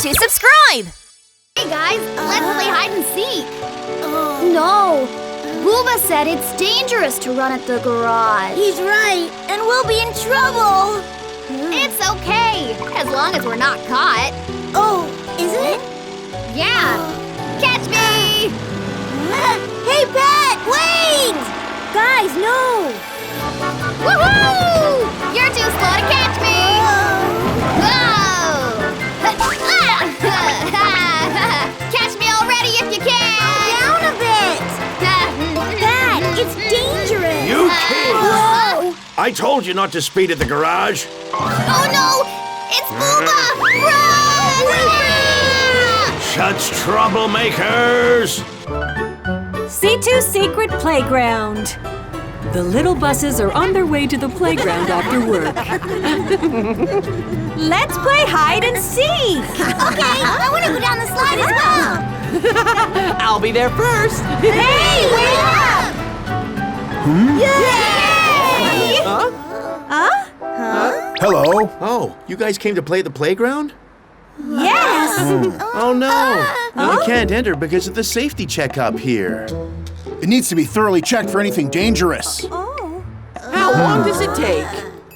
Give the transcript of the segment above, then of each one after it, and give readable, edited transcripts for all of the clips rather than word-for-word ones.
to subscribe! Hey guys, let's play hide and seek. No, Booba said it's dangerous to run at the garage. He's right, and we'll be in trouble. It's okay, as long as we're not caught. Oh, is it? Yeah, catch me! Hey, Pat, wait! Guys, no! Woohoo! You're too slow to catch me! Whoa! Catch me already if you can! Down a bit! Pat, it's dangerous! You kids! Whoa! I told you not to speed at the garage. Oh no! It's Booba! Run! Such troublemakers! Citu Secret Playground. The little buses are on their way to the playground after work. Let's play hide and seek! Okay, I want to go down the slide as well! I'll be there first. Hey, wait up! Yay! Hello. Oh, you guys came to play at the playground? Yes! Oh no! You can't enter because of the safety checkup here. It needs to be thoroughly checked for anything dangerous. How long does it take?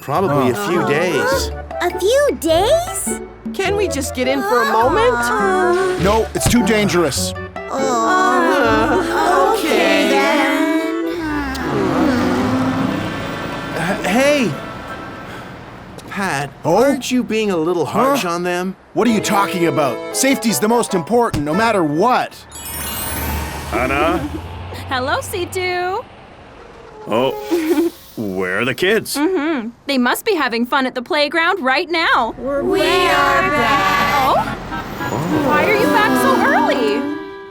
Probably a few days. A few days? Can we just get in for a moment? No, it's too dangerous. Okay then. Hey! Pat, aren't you being a little harsh on them? What are you talking about? Safety's the most important, no matter what. Anna? Hello, Citu. Oh, where are the kids? They must be having fun at the playground right now. We are back. Oh? Why are you back so early?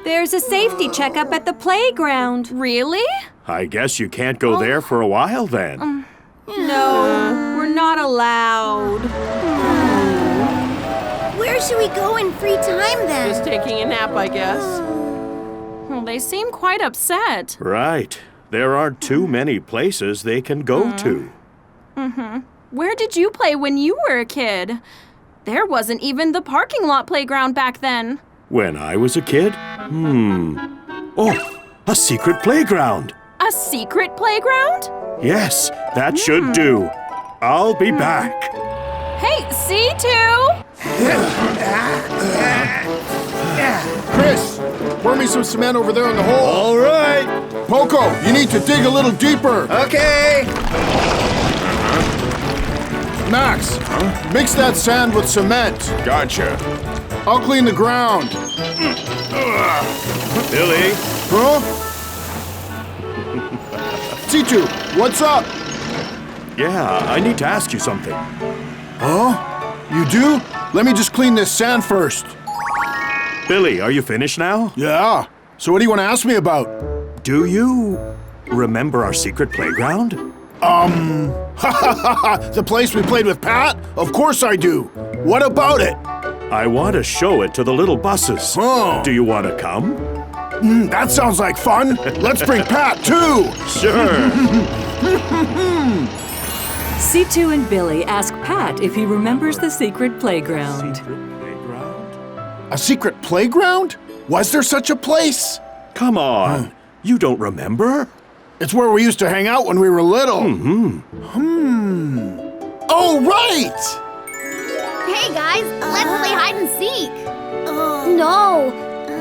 There's a safety checkup at the playground. Really? I guess you can't go there for a while then. No, we're not allowed. Where should we go in free time then? Just taking a nap, I guess. Well, they seem quite upset. Right. There aren't too many places they can go to. Where did you play when you were a kid? There wasn't even the parking lot playground back then. When I was a kid? Oh, a secret playground. A secret playground? Yes, that should do. I'll be back. Hey, Citu! Chris, pour me some cement over there in the hole. All right. Poco, you need to dig a little deeper. Okay. Max, mix that sand with cement. Gotcha. I'll clean the ground. Billy. Huh? Citu, what's up? Yeah, I need to ask you something. Huh? You do? Let me just clean this sand first. Billy, are you finished now? Yeah. So what do you want to ask me about? Do you remember our secret playground? The place we played with Pat? Of course I do. What about it? I want to show it to the little buses. Oh. Do you want to come? That sounds like fun. Let's bring Pat too. Sure. Citu and Billy ask Pat if he remembers the secret playground. A secret playground? Was there such a place? Come on. You don't remember? It's where we used to hang out when we were little. Oh, right! Hey guys, let's play hide and seek. No,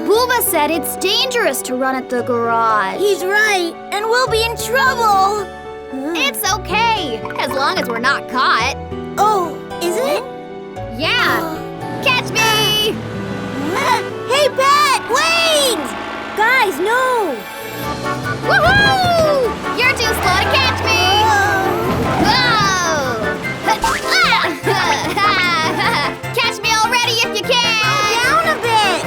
Booba said it's dangerous to run at the garage. He's right, and we'll be in trouble. It's okay, as long as we're not caught. Oh, is it? Yeah, catch me! Hey, Pat, wait! Guys, no! Woohoo! You're too slow to catch me! Whoa! Catch me already if you can! Down a bit!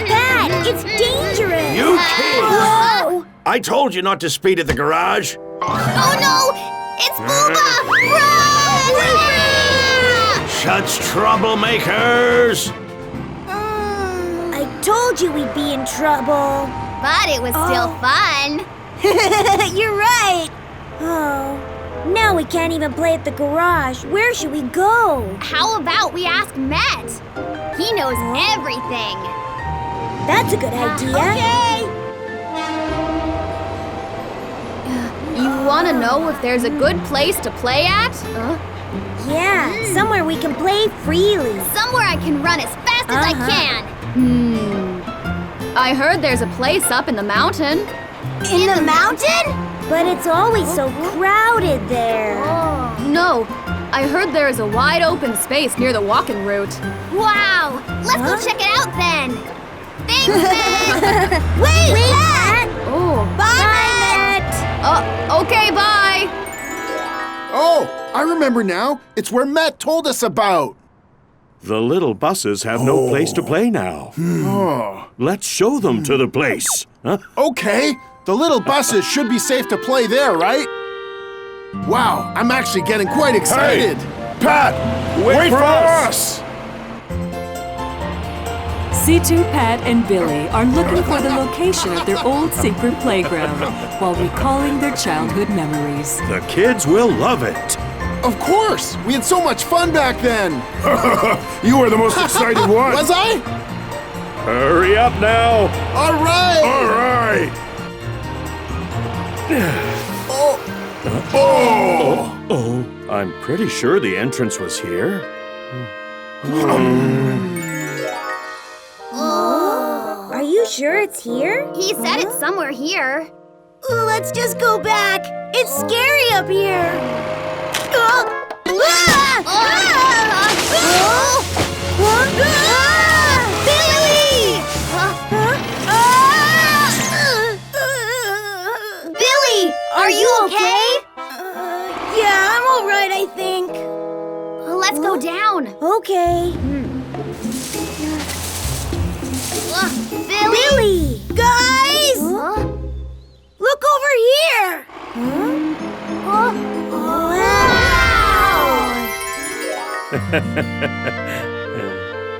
Pat, it's dangerous! You kids! Whoa! I told you not to speed at the garage. Oh no! It's Booba! Run! Such troublemakers! I told you we'd be in trouble. But it was still fun. You're right. Oh, now we can't even play at the garage. Where should we go? How about we ask Matt? He knows everything. That's a good idea. Okay. You want to know if there's a good place to play at? Yeah, somewhere we can play freely. Somewhere I can run as fast as I can. I heard there's a place up in the mountain. In the mountain? But it's always so crowded there. No, I heard there is a wide open space near the walking route. Wow! Let's go check it out then. Thanks, Matt. Wait, Matt! Oh. Bye, Matt! Okay, bye. Oh, I remember now. It's where Matt told us about. The little buses have no place to play now. Let's show them to the place. Huh? Okay, the little buses should be safe to play there, right? Wow, I'm actually getting quite excited. Hey, Pat, wait for us! Citu, Pat, and Billy are looking for the location of their old secret playground while recalling their childhood memories. The kids will love it. Of course, we had so much fun back then. You were the most excited one. Was I? Hurry up now. All right. All right. Oh, I'm pretty sure the entrance was here. Are you sure it's here? He said it's somewhere here. Let's just go back. It's scary up here. Billy! Billy, are you okay? Yeah, I'm all right, I think. Let's go down. Okay. Billy! Guys! Huh? Look over here! Wow!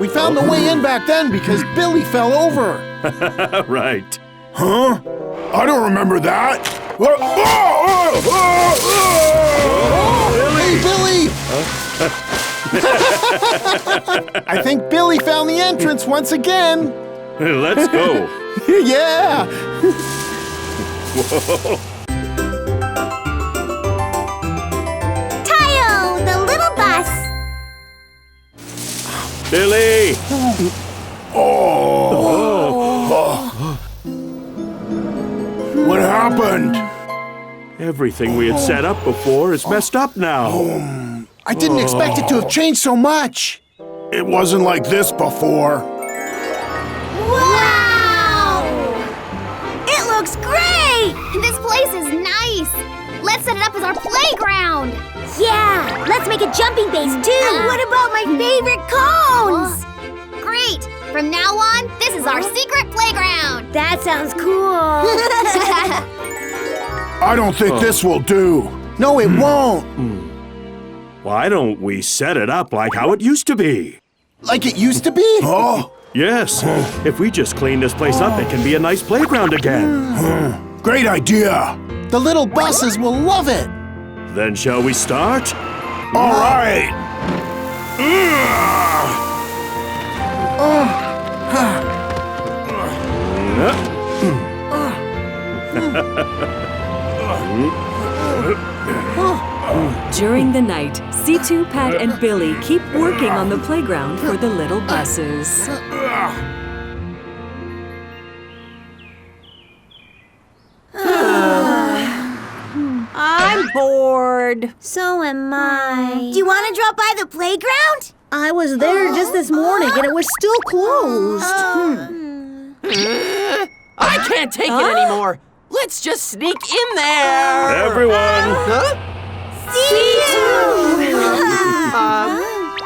We found the way in back then because Billy fell over. Right. Huh? I don't remember that. Hey, Billy! I think Billy found the entrance once again. Let's go. Yeah! Tayo, the little bus! Billy! What happened? Everything we had set up before is messed up now. I didn't expect it to have changed so much. It wasn't like this before. Wow! It looks great! This place is nice. Let's set it up as our playground. Yeah, let's make a jumping base too. What about my favorite cones? Great. From now on, this is our secret playground. That sounds cool. I don't think this will do. No, it won't. Why don't we set it up like how it used to be? Like it used to be? Oh. Yes. If we just clean this place up, it can be a nice playground again. Great idea. The little buses will love it. Then shall we start? All right. During the night, Citu, Pat, and Billy keep working on the playground for the little buses. I'm bored. So am I. Do you want to drop by the playground? I was there just this morning and it was still closed. I can't take it anymore. Let's just sneak in there. Everyone! Huh?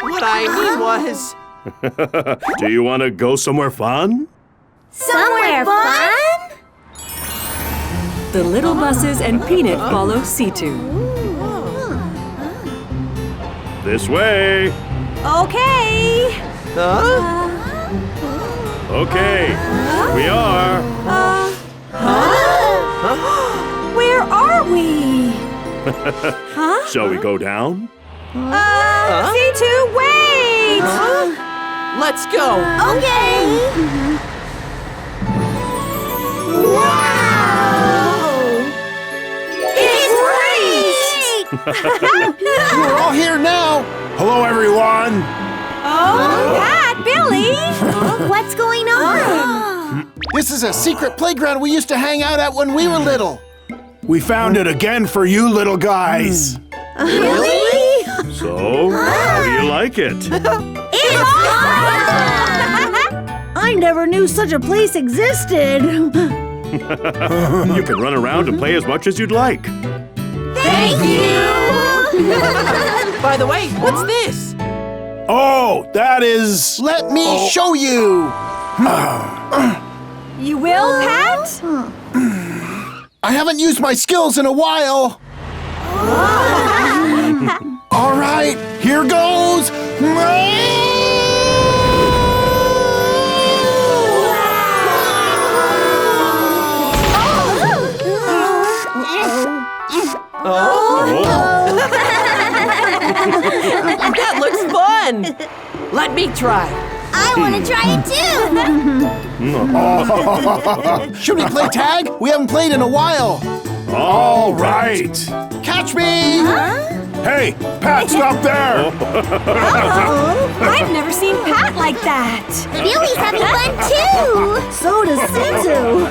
What I mean was... Do you want to go somewhere fun? Somewhere fun? The little buses and Peanut follow Citu. This way. Okay. Huh? Okay, here we are. Where are we? Shall we go down? C2, wait! Let's go. Okay. Wow! It's great! We're all here now. Hello, everyone. Oh, Pat, Billy! What's going on? This is a secret playground we used to hang out at when we were little. We found it again for you little guys. Really? So, how do you like it? It's awesome! I never knew such a place existed. You can run around and play as much as you'd like. Thank you! By the way, what's this? Oh, that is... Let me show you. You will, Pat? I haven't used my skills in a while. All right, here goes. That looks fun. Let me try. I want to try it too! Should we play tag? We haven't played in a while. All right. Catch me! Hey, Pat, stop there! I've never seen Pat like that. Billy's having fun too! So does Citu!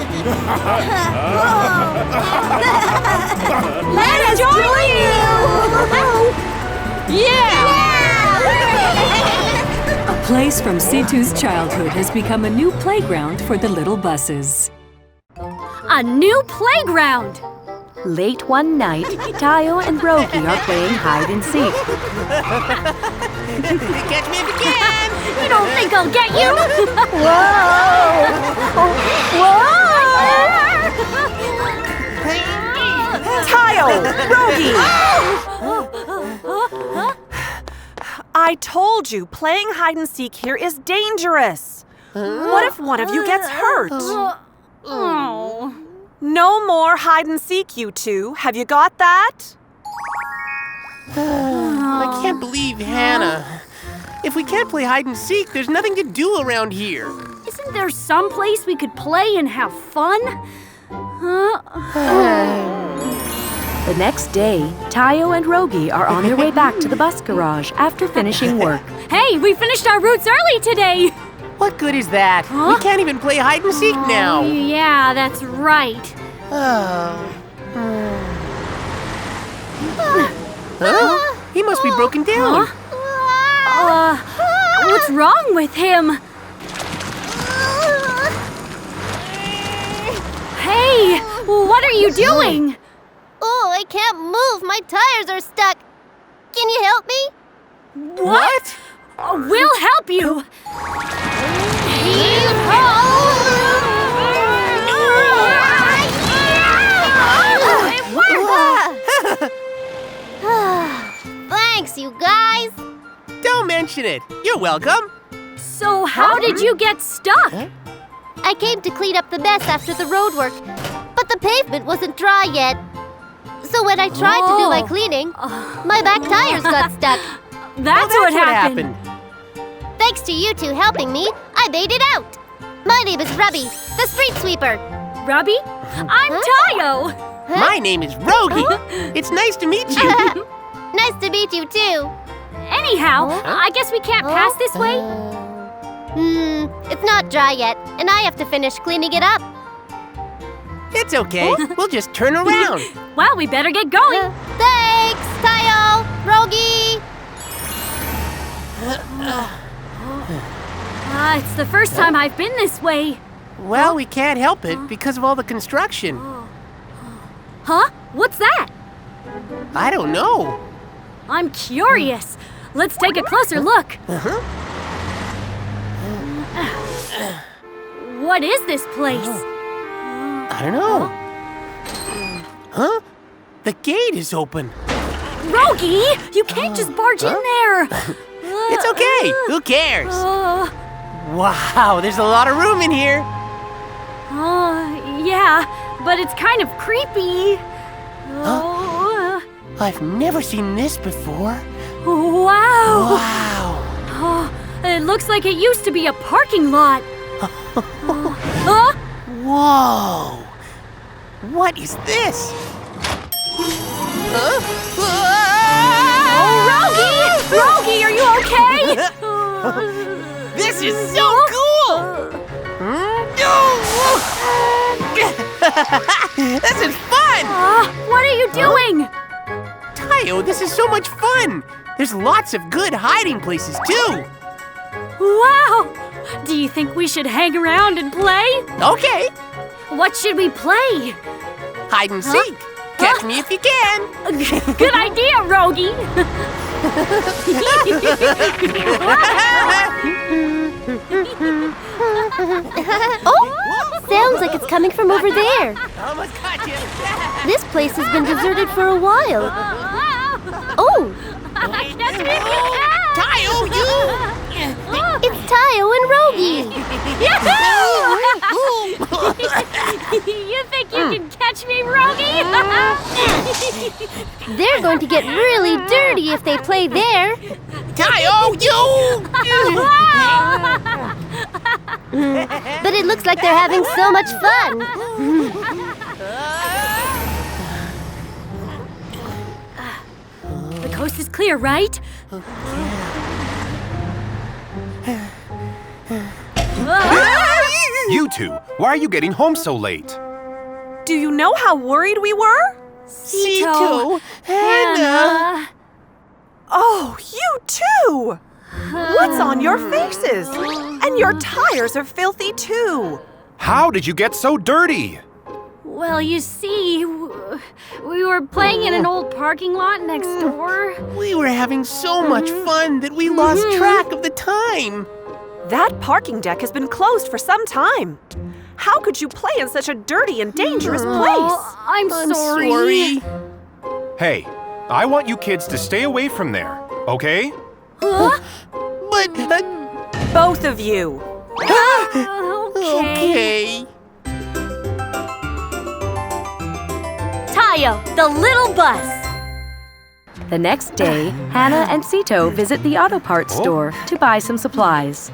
Let us join you! Yeah! A place from Situ's childhood has become a new playground for the little buses. A new playground! Late one night, Tayo and Rogi are playing hide and seek. Catch me if you can! You don't think I'll get you? Tayo! Rogi! I told you, playing hide and seek here is dangerous. What if one of you gets hurt? Oh. No more hide and seek, you two. Have you got that? I can't believe Hannah. If we can't play hide and seek, there's nothing to do around here. Isn't there some place we could play and have fun? The next day, Tayo and Rogi are on their way back to the bus garage after finishing work. Hey, we finished our routes early today! What good is that? We can't even play hide and seek now. Yeah, that's right. Huh? He must be broken down. What's wrong with him? Hey, what are you doing? Oh, I can't move. My tires are stuck. Can you help me? What? We'll help you. It worked! Thanks, you guys. Don't mention it. You're welcome. So how did you get stuck? I came to clean up the mess after the road work, but the pavement wasn't dry yet. So when I tried to do my cleaning, my back tires got stuck. That's what happened. Thanks to you two helping me, I made it out. My name is Rubby, the street sweeper. Rubby? I'm Tayo. My name is Rogi. It's nice to meet you. Nice to meet you too. Anyhow, I guess we can't pass this way. It's not dry yet, and I have to finish cleaning it up. It's okay. We'll just turn around. Well, we better get going. Thanks, Tayo, Rogi. It's the first time I've been this way. Well, we can't help it because of all the construction. Huh? What's that? I don't know. I'm curious. Let's take a closer look. What is this place? I don't know. Huh? The gate is open. Rogi, you can't just barge in there. It's okay. Who cares? Wow, there's a lot of room in here. Yeah, but it's kind of creepy. I've never seen this before. Wow. Wow. It looks like it used to be a parking lot. Huh? Whoa! What is this? Oh, Rogie, are you okay? This is so cool! This is fun! What are you doing? Tayo, this is so much fun! There's lots of good hiding places, too! Wow! Do you think we should hang around and play? Okay, What should we play? hide and seek. Catch me if you can. Good idea, Rogie! Oh, sounds like it's coming from over there. Almost got you. This place has been deserted for a while. Oh, Catch me if you can! Tayo, you! it's Tayo and Rogie. You think you can catch me, Rogie? They're going to get really dirty if they play there. Tayo, you! But it looks like they're having so much fun. The coast is clear, right? You two, why are you getting home so late? Do you know how worried we were? Citu, Hannah. Oh, you too! What's on your faces? And your tires are filthy too. How did you get so dirty? Well, you see, we were playing in an old parking lot next door. We were having so much fun that we lost track of the time. That parking deck has been closed for some time. How could you play in such a dirty and dangerous place? I'm sorry. Hey, I want you kids to stay away from there, okay? Huh? But, Both of you. okay. Tayo, the little bus. The next day, Hannah and Citu visit the auto parts store to buy some supplies.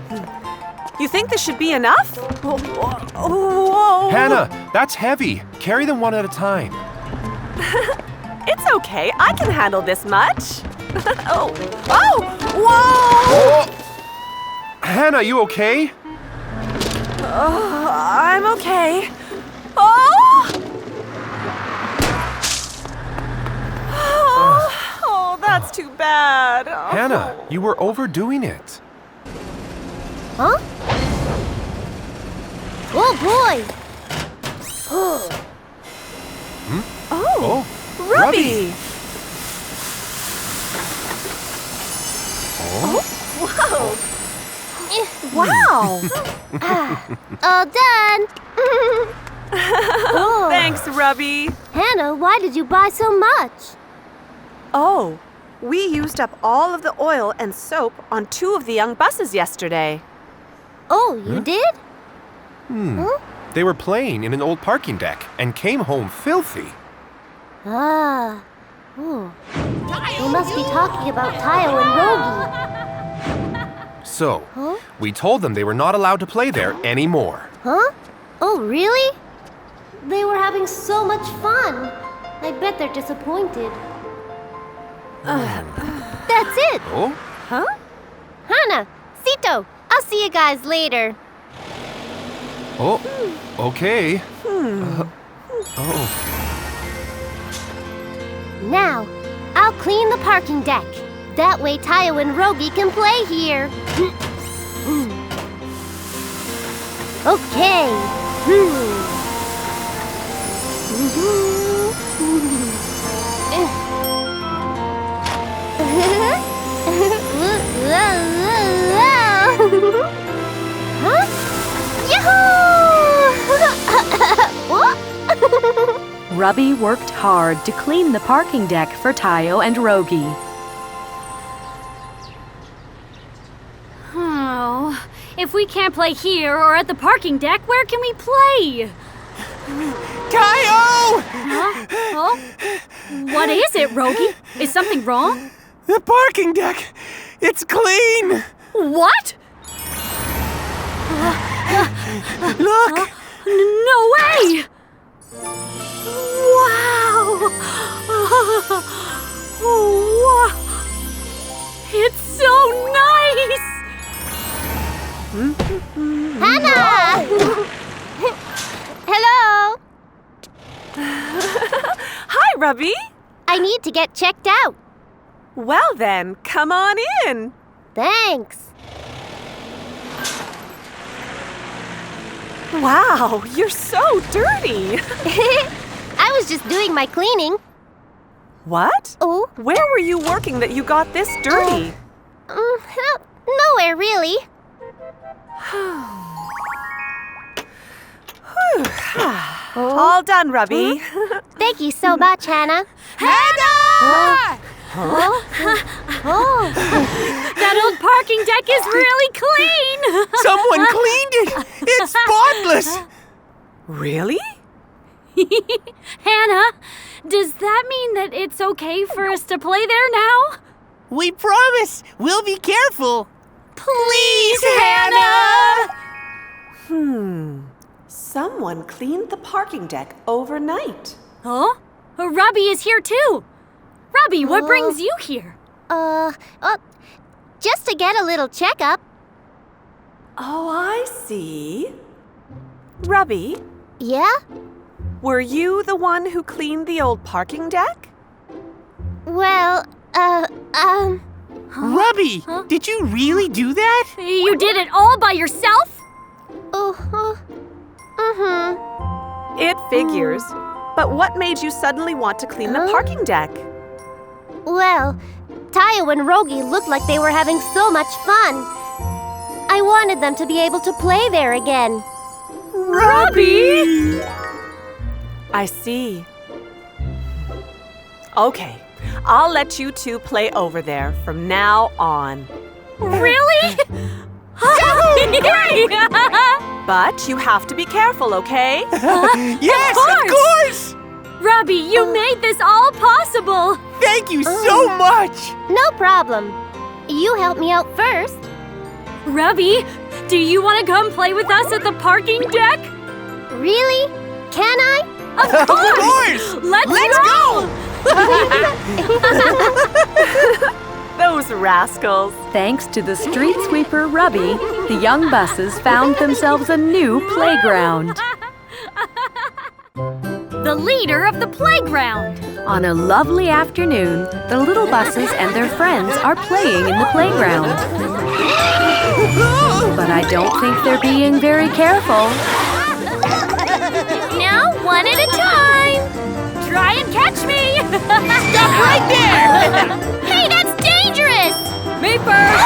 You think this should be enough? Whoa. Hannah, that's heavy. Carry them one at a time. It's okay. I can handle this much. Oh, whoa! Oh! Hannah, you okay? I'm okay. Oh! Oh, that's too bad. Oh. Hannah, you were overdoing it. Huh? Oh boy! Oh, Ruby! Wow! All done! Thanks, Ruby. Hannah, why did you buy so much? Oh, we used up all of the oil and soap on 2 of the young buses yesterday. Oh, you did? They were playing in an old parking deck and came home filthy. Ah. Oh. They must be talking about Tayo and Rogie. So, we told them they were not allowed to play there anymore. Huh? Oh, really? They were having so much fun. I bet they're disappointed. That's it! Oh? Hannah, Citu, I'll see you guys later. Oh, okay. Now, I'll clean the parking deck. That way Tayo and Rogie can play here. Okay. Huh? Yahoo! Ruby worked hard to clean the parking deck for Tayo and Rogie. Oh, if we can't play here or at the parking deck, where can we play? Tayo! Oh? What is it, Rogie? Is something wrong? The parking deck! It's clean! What? Look! No way! Wow! Wow! It's so nice! Hannah! Hello! Hi, Ruby. I need to get checked out. Well then, come on in. Thanks. Wow, you're so dirty. I was just doing my cleaning. What? Oh? Where were you working that you got this dirty? Nowhere really. All done, Ruby. Thank you so much, Hannah. Hannah! That old parking deck is really clean! Someone cleaned it! It's spotless! Really? Hannah, does that mean that it's okay for us to play there now? We promise! We'll be careful! Please, Hannah! Someone cleaned the parking deck overnight. Huh? Robbie is here too. Robbie, what brings you here? Just to get a little checkup. Oh, I see. Ruby, Yeah? were you the one who cleaned the old parking deck? Well, Ruby, did you really do that? You did it all by yourself? It figures. But what made you suddenly want to clean the parking deck? Well, Tayo and Rogi looked like they were having so much fun. I wanted them to be able to play there again. Robbie! I see. Okay, I'll let you two play over there from now on. Really? But you have to be careful, okay? Yes, of course! Robbie, you made this all possible! Thank you so much! No problem. You helped me out first. Robbie, do you want to come play with us at the parking deck? Really? Can I? Of course! Let's go! Those rascals. Thanks to the street sweeper Rubby, the young buses found themselves a new playground. The leader of the playground! On a lovely afternoon, the little buses and their friends are playing in the playground. But I don't think they're being very careful. Now, one at a time! Try and catch me! Stop right there! Hey, that's dangerous! Me first!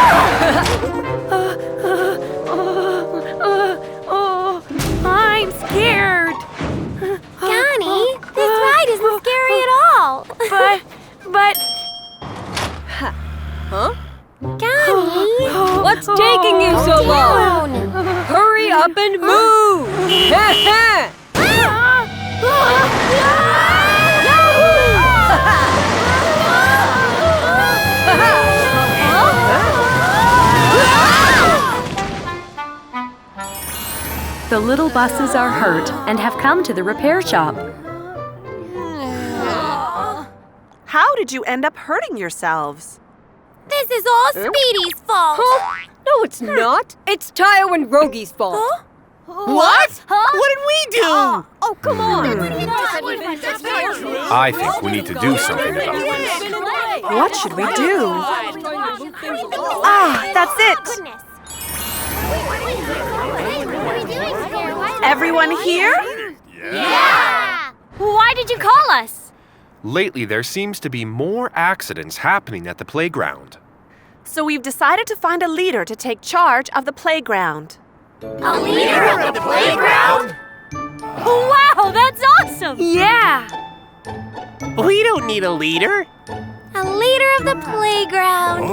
I'm scared. Connie, this ride isn't scary at all. But... Connie! What's taking you so long? Hurry up and move! The little buses are hurt and have come to the repair shop. How did you end up hurting yourselves? This is all Speedy's fault. No, it's not. It's Tayo and Rogi's fault. What? What did we do? Oh, come on. I think we need to do something about this. What should we do? Ah, that's it. Everyone here? Yeah! Why did you call us? Lately, there seems to be more accidents happening at the playground. So we've decided to find a leader to take charge of the playground. A leader of the playground? Wow, that's awesome! Yeah! We don't need a leader. A leader of the playground.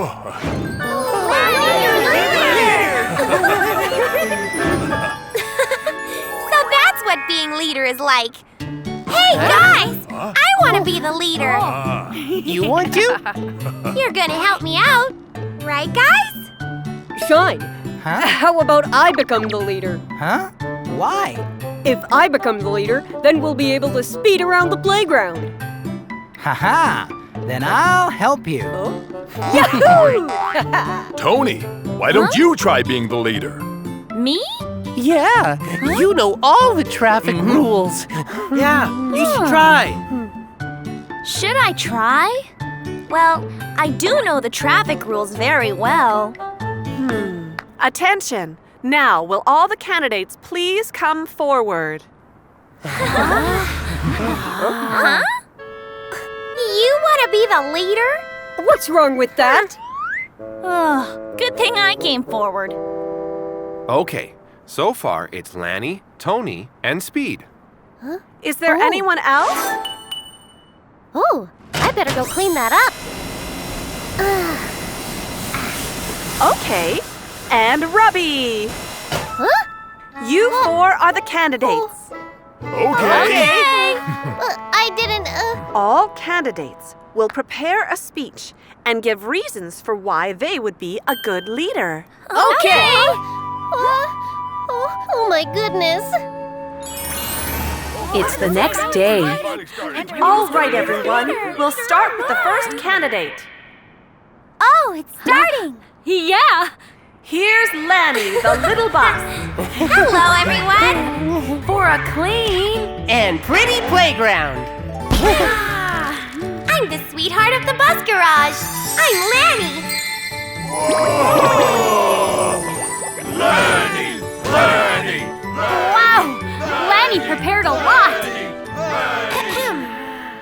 So that's what being leader is like. Hey, guys! I want to be the leader. You want to? You're gonna help me out. Right, guys? Shine, How about I become the leader? Huh? Why? If I become the leader, then we'll be able to speed around the playground. Haha. Then I'll help you. Yahoo! Tony, why don't you try being the leader? Me? Yeah, you know all the traffic rules. Yeah, you should try. Should I try? Well, I do know the traffic rules very well. Attention! Now, will all the candidates please come forward? Huh? You want to be the leader? What's wrong with that? Good thing I came forward. Okay, so far it's Lanny, Tony, and Speed. Is there anyone else? Oh, I better go clean that up. Okay. And Ruby! Huh? You four are the candidates. Okay. I didn't, All candidates will prepare a speech and give reasons for why they would be a good leader. Okay! Oh my goodness. It's the next day. All right, everyone. We'll start with the first candidate. Oh, it's starting. Yeah! Here's Lanny, the little bus. Hello, everyone. For a clean And pretty playground. I'm the sweetheart of the bus garage. I'm Lanny. Lanny! Wow, Lanny prepared a lot.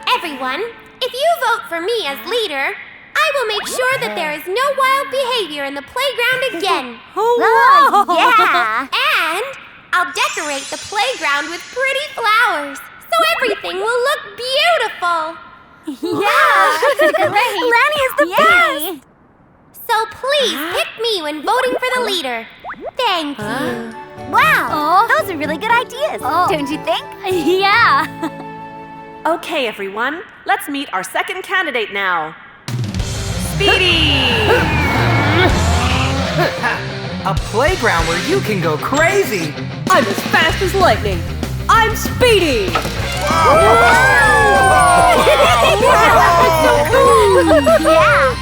Everyone, if you vote for me as leader, I will make sure that there is no wild behavior in the playground again. Oh, yeah! And I'll decorate the playground with pretty flowers, so everything will look beautiful. Yeah! Great. Lanny is the best! So please pick me when voting for the leader. Thank you. Wow! Those are really good ideas, don't you think? Yeah. Okay, everyone. Let's meet our second candidate now. Speedy! A playground where you can go crazy. I'm as fast as lightning. I'm Speedy! Yeah!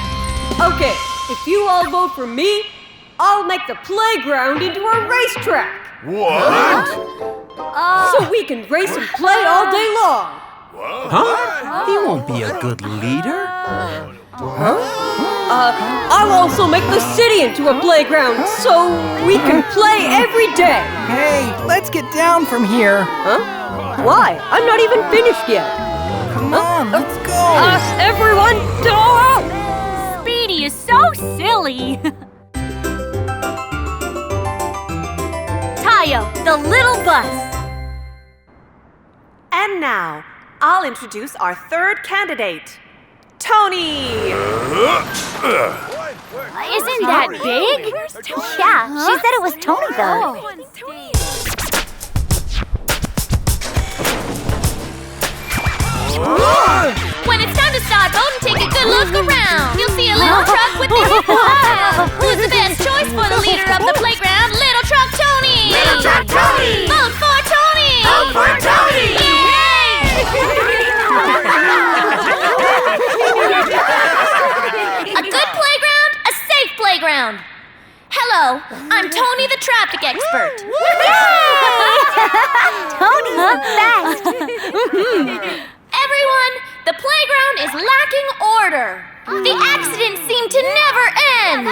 Okay, if you all vote for me, I'll make the playground into a racetrack. What? So we can race and play all day long. Huh? He won't be a good leader. I'll also make the city into a playground so we can play every day. Hey, let's get down from here. Huh? Why? I'm not even finished yet. Come on, let's go. Everyone, don't! Speedy is so silly. Tayo, the little bus. And now, I'll introduce our third candidate, Tony! Isn't that big? Yeah, she said it was Tony, though. When it's time to start voting, take a good look around. You'll see a little truck with this smile. Who's the best choice for the leader of the playground? Little Truck Tony! Little Truck Tony! Vote for Tony! Vote for Tony! A good playground, a safe playground. Hello, I'm Tony the traffic expert. Tony's the best! Everyone, the playground is lacking order. The accidents seem to never end.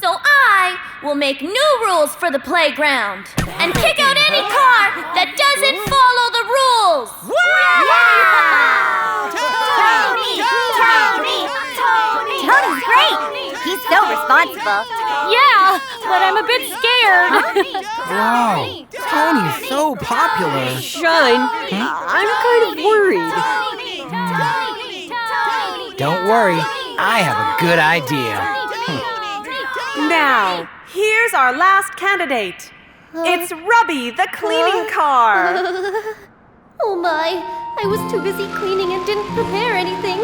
So I will make new rules for the playground and kick out any car that doesn't follow the rules. Tony's great! He's so responsible. Yeah, but I'm a bit scared. Wow, Tony's so popular. Shine, I'm kind of worried. Don't worry, I have a good idea. Now, here's our last candidate. It's Ruby, the cleaning car. Oh my, I was too busy cleaning and didn't prepare anything.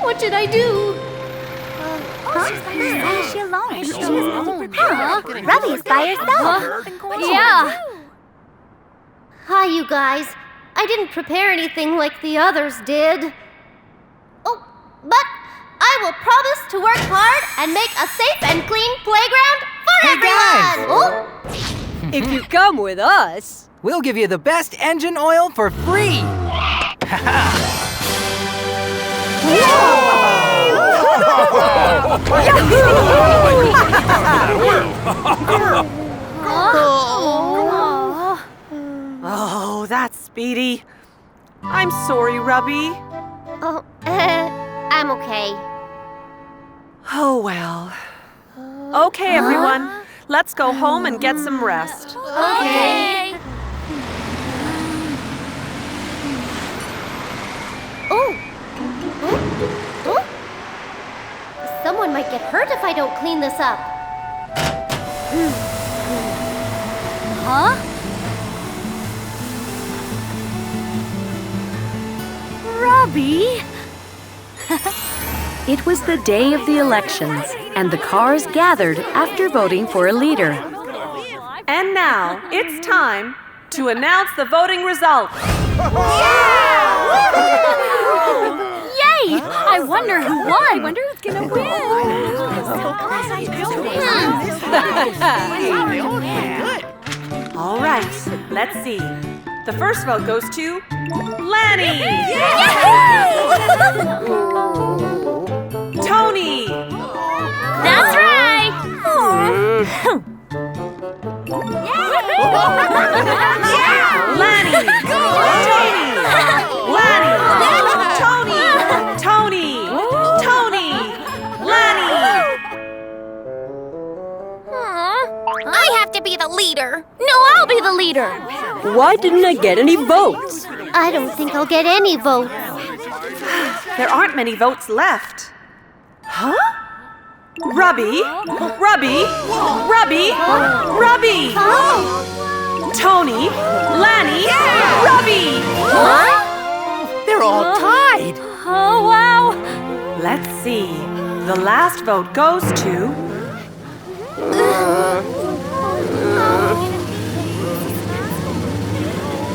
What should I do? Is she alone? Ruby's by herself. Yeah. Hi, you guys. I didn't prepare anything like the others did. Oh, but I will promise to work hard and make a safe and clean playground for everyone! Oh. If you come with us, We'll give you the best engine oil for free. Oh, that's Speedy. I'm sorry, Rubby. Oh, I'm okay. Oh, well. Okay, everyone. Let's go home and get some rest. Okay. Oh. Oh. Someone might get hurt if I don't clean this up. Huh? Robbie? It was the day of the elections, and the cars gathered after voting for a leader. And now it's time to announce the voting results. Yay! I wonder who won. I wonder who's gonna win. All right, let's see. The first vote goes to Lanny. Tony. That's right. Lanny. Tony. Lanny. Tony. Tony. Tony. Lanny. I have to be the leader. No, I'll be the leader. why didn't I get any votes? I don't think I'll get any votes. There aren't many votes left. Huh? Rubby. Rubby. Rubby. Rubby. Tony. Lanny. Rubby. Huh? They're all tied. Oh, wow. Let's see. The last vote goes to...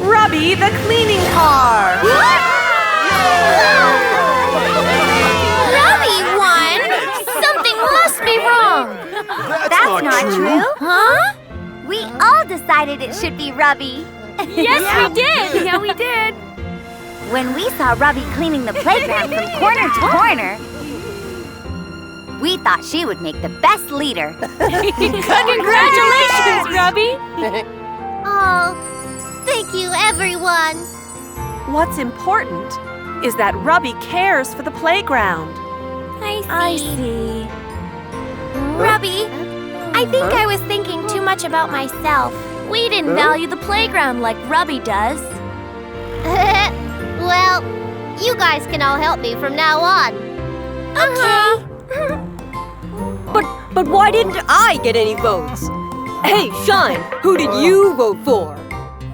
Rubby the cleaning car. Robbie won. Something must be wrong. That's not true. Huh? We all decided it should be Rubby. Yes, we did. Yeah, we did. When we saw Rubby cleaning the playground from corner to corner, we thought she would make the best leader. Congratulations, Robbie. Oh, thank you, everyone. What's important is that Rubby cares for the playground. I see. Robbie, I think I was thinking too much about myself. We didn't value the playground like Robbie does. Well, you guys can all help me from now on. Okay. But why didn't I get any votes? Hey, Shine, who did you vote for?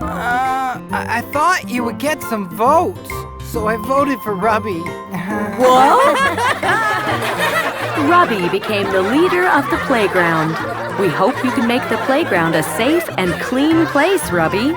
I thought you would get some votes, so I voted for Rubby. What? Robbie became the leader of the playground. We hope you can make the playground a safe and clean place, Robbie.